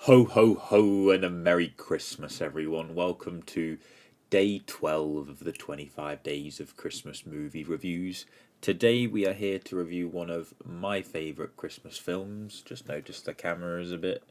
Ho, ho, ho, and a Merry Christmas, everyone. Welcome to day 12 of the 25 Days of Christmas movie reviews. Today we are here to review one of my favourite Christmas films. Just notice the camera is turn it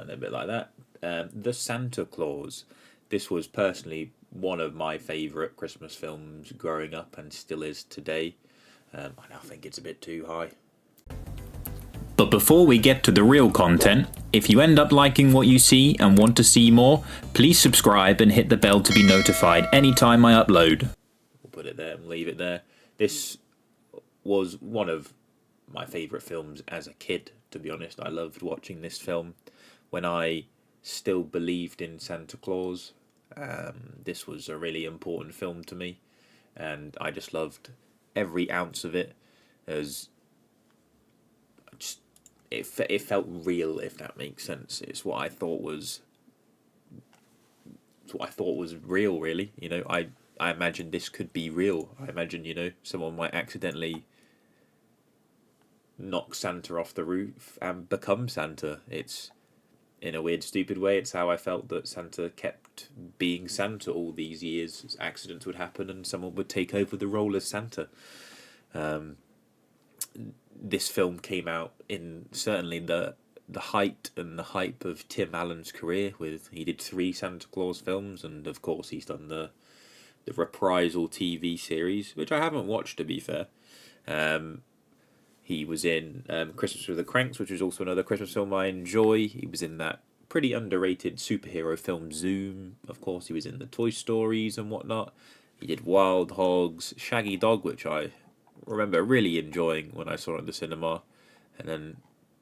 a bit like that. The Santa Claus. This was personally one of my favourite Christmas films growing up and still is today. I now think it's a bit too high. But before we get to the real content, if you end up liking what you see and want to see more, please subscribe and hit the bell to be notified anytime I upload. We'll put it there and leave it there. This was one of my favourite films as a kid, to be honest. I loved watching this film when I still believed in Santa Claus. This was a really important film to me, and I just loved every ounce of it. As just it felt real, if that makes sense. It's what I thought was real, really. I imagined this could be real. I imagined, someone might accidentally knock Santa off the roof and become Santa. It's, in a weird, stupid way, it's how I felt that Santa kept being Santa all these years. Accidents would happen and someone would take over the role as Santa. This film came out in certainly the height and the hype of Tim Allen's career. He did 3 Santa Claus films, and of course he's done the Reprisal TV series, which I haven't watched, to be fair. He was in Christmas with the Cranks, which is also another Christmas film I enjoy. He was in that pretty underrated superhero film Zoom. Of course, he was in the Toy Stories and whatnot. He did Wild Hogs, Shaggy Dog, which I remember really enjoying when I saw it at the cinema. And then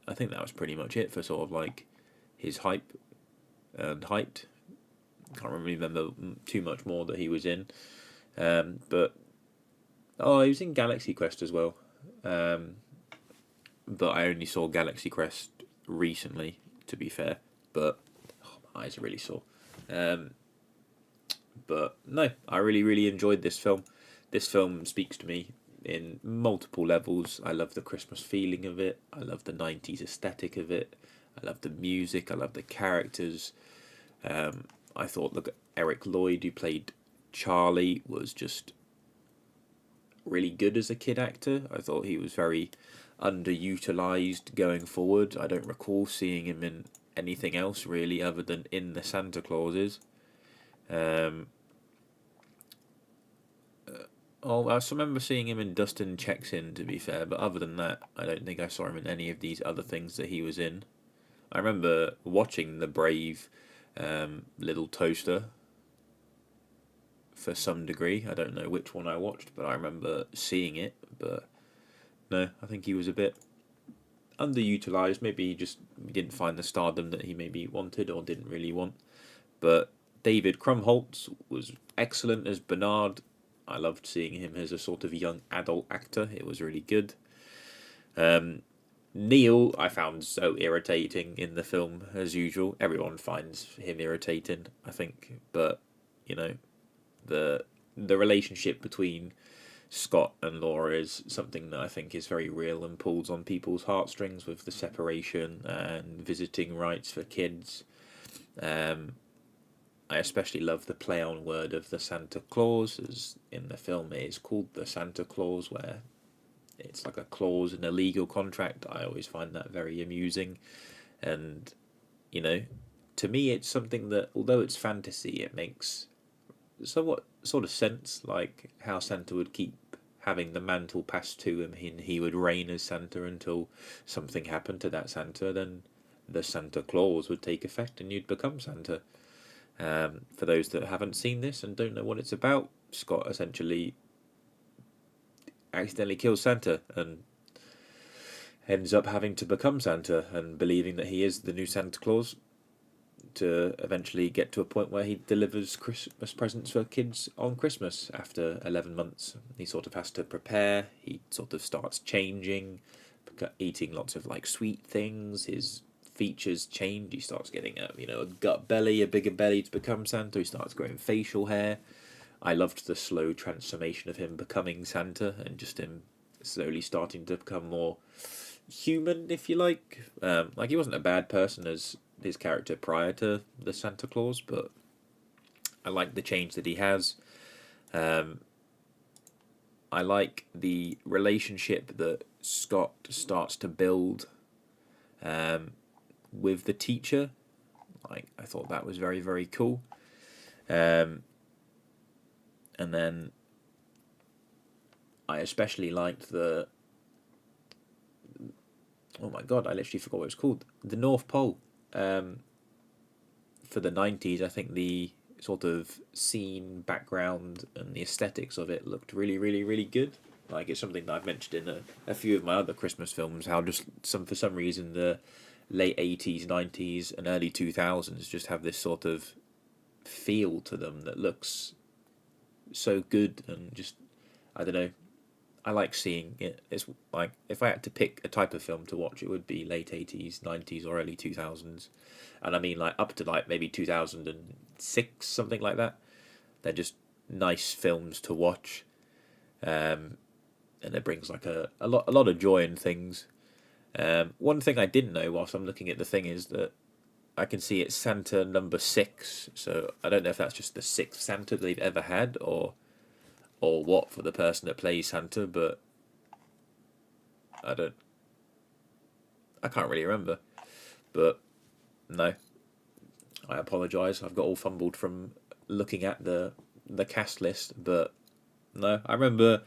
I think that was pretty much it for sort of like his hype and height. Can't really remember too much more that he was in. But he was in Galaxy Quest as well. But I only saw Galaxy Quest recently, to be fair. But my eyes are really sore. But no, I really, really enjoyed this film. This film speaks to me in multiple levels. I love the Christmas feeling of it. I love the 90s aesthetic of it. I love the music. I love the characters. I thought Eric Lloyd, who played Charlie, was just really good as a kid actor. I thought he was very underutilized going forward. I don't recall seeing him in anything else really other than in the Santa Clauses. I also remember seeing him in Dustin Checks In, to be fair, but other than that, I don't think I saw him in any of these other things that he was in. I remember watching The Brave Little Toaster for some degree. I don't know which one I watched, but I remember seeing it. But no, I think he was a bit underutilized. Maybe he didn't find the stardom that he maybe wanted or didn't really want. But David Krumholtz was excellent as Bernard. I loved seeing him as a sort of young adult actor. It was really good. Neil, I found so irritating in the film, as usual. Everyone finds him irritating, I think. But, the relationship between Scott and Laura is something that I think is very real and pulls on people's heartstrings with the separation and visiting rights for kids. I especially love the play on word of the Santa Claus, as in the film it is called the Santa Claus, where it's like a clause in a legal contract. I always find that very amusing. And, to me it's something that, although it's fantasy, it makes somewhat sort of sense, like how Santa would keep having the mantle passed to him, and he would reign as Santa until something happened to that Santa, then the Santa Claus would take effect and you'd become Santa. For those that haven't seen this and don't know what it's about, Scott essentially accidentally kills Santa and ends up having to become Santa and believing that he is the new Santa Claus, to eventually get to a point where he delivers Christmas presents for kids on Christmas after 11 months. He sort of has to prepare. He sort of starts changing, eating lots of sweet things. His features change. He starts getting a gut belly, a bigger belly to become Santa. He starts growing facial hair. I loved the slow transformation of him becoming Santa and just him slowly starting to become more human, if you like. He wasn't a bad person as his character prior to the Santa Claus, but I like the change that he has. Um, I like the relationship that Scott starts to build um, with the teacher. Like, I thought that was very, very cool. Um, and then I especially liked the. Oh my god! I literally forgot what it's called. The North Pole. Um, for the 90s, I think the sort of scene background and the aesthetics of it looked really, really, really good. Like, it's something that I've mentioned in a few of my other Christmas films. How just for some reason the late 80s, 90s, and early 2000s just have this sort of feel to them that looks so good and just, I don't know. I like seeing it. It's like, if I had to pick a type of film to watch, it would be late 80s, 90s, or early 2000s. And I mean, like, up to like maybe 2006, something like that. They're just nice films to watch. Um, and it brings like a lot of joy in things. One thing I didn't know whilst I'm looking at the thing is that I can see it's Santa number 6. So I don't know if that's just the sixth Santa they've ever had, or what for the person that plays Santa, but I don't. I can't really remember. But no, I apologise. I've got all fumbled from looking at the cast list, but no, I remember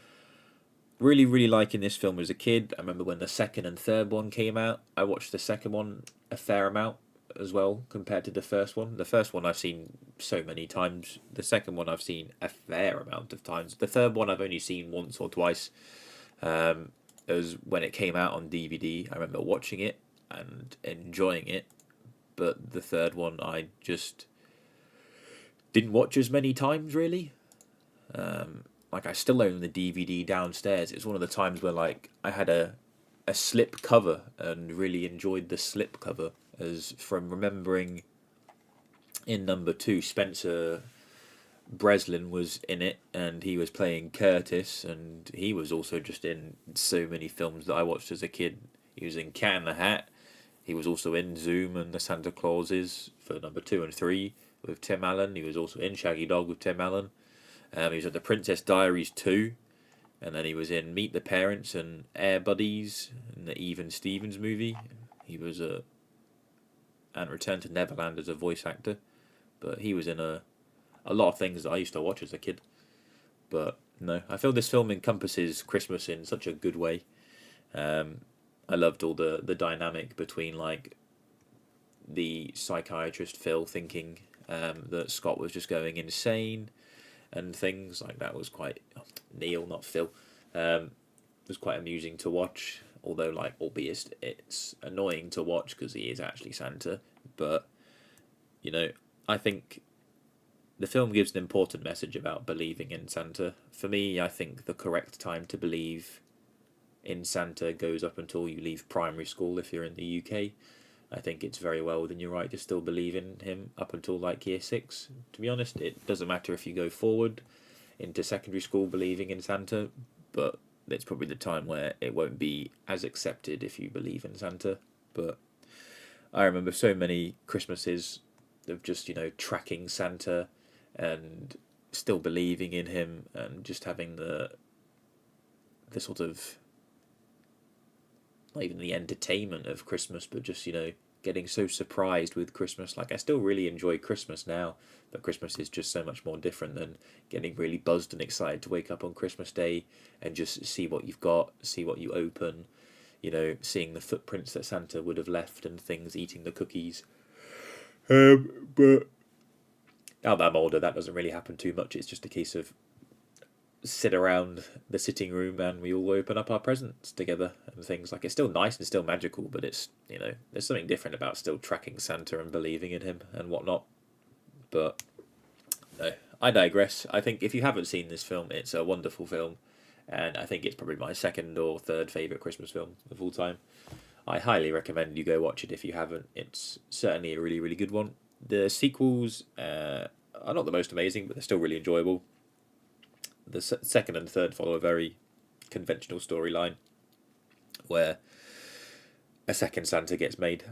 really, really liking this film as a kid. I remember when the second and third one came out. I watched the second one a fair amount as well compared to the first one. The first one I've seen so many times. The second one I've seen a fair amount of times. The third one I've only seen once or twice. It was when it came out on DVD. I remember watching it and enjoying it. But the third one I just didn't watch as many times, really. Like, I still own the DVD downstairs. It's one of the times where, like, I had a slip cover and really enjoyed the slip cover, as from remembering in number 2, Spencer Breslin was in it, and he was playing Curtis, and he was also just in so many films that I watched as a kid. He was in Cat in the Hat. He was also in Zoom and the Santa Clauses for number 2 and 3 with Tim Allen. He was also in Shaggy Dog with Tim Allen. He was in The Princess Diaries 2, and then he was in Meet the Parents and Air Buddies in the Even Stevens movie. He was and Return to Neverland as a voice actor, but he was in a lot of things that I used to watch as a kid. But no, I feel this film encompasses Christmas in such a good way. I loved all the dynamic between, like, the psychiatrist Phil thinking that Scott was just going insane and things like that. Was quite Neil, not Phil. Was quite amusing to watch. Although, like, albeit it's annoying to watch because he is actually Santa. But I think the film gives an important message about believing in Santa. For me, I think the correct time to believe in Santa goes up until you leave primary school if you're in the UK. I think it's very well within your right to still believe in him up until like year 6. To be honest, it doesn't matter if you go forward into secondary school believing in Santa, but it's probably the time where it won't be as accepted if you believe in Santa. But I remember so many Christmases of just, tracking Santa and still believing in him and just having the sort of, not even the entertainment of Christmas, but just, getting so surprised with Christmas. Like, I still really enjoy Christmas now, but Christmas is just so much more different than getting really buzzed and excited to wake up on Christmas Day and just see what you've got, see what you open, seeing the footprints that Santa would have left and things, eating the cookies. But now that I'm older, that doesn't really happen too much. It's just a case of sit around the sitting room and we all open up our presents together and things. Like, it's still nice and still magical, but it's, there's something different about still tracking Santa and believing in him and whatnot. But no, I digress. I think if you haven't seen this film, it's a wonderful film, and I think it's probably my second or third favourite Christmas film of all time. I highly recommend you go watch it if you haven't. It's certainly a really, really good one. The sequels are not the most amazing, but they're still really enjoyable. The second and third follow a very conventional storyline where a second Santa gets made.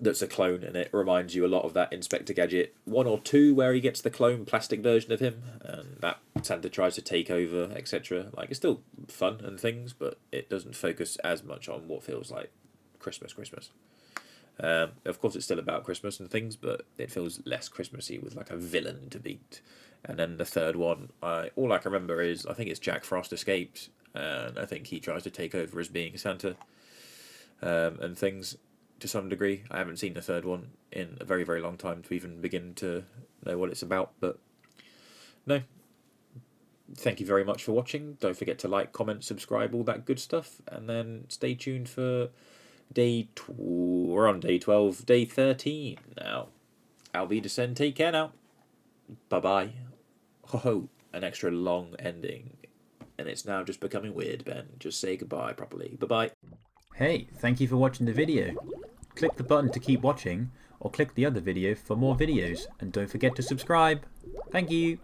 that's a clone, and it reminds you a lot of that Inspector Gadget 1 or 2 where he gets the clone plastic version of him, and that Santa tries to take over, etc. Like, it's still fun and things, but it doesn't focus as much on what feels like Christmas. Of course, it's still about Christmas and things, but it feels less Christmassy with like a villain to beat. And then the third one, all I can remember is I think it's Jack Frost escapes, and I think he tries to take over as being Santa, and things to some degree. I haven't seen the third one in a very, very long time to even begin to know what it's about, but no. Thank you very much for watching. Don't forget to like, comment, subscribe, all that good stuff, and then stay tuned for we're on day 12, day 13 now. Albedo, take care now. Bye-bye. Ho-ho, an extra long ending. And it's now just becoming weird, Ben. Just say goodbye properly. Bye-bye. Hey, thank you for watching the video. Click the button to keep watching, or click the other video for more videos, and don't forget to subscribe. Thank you.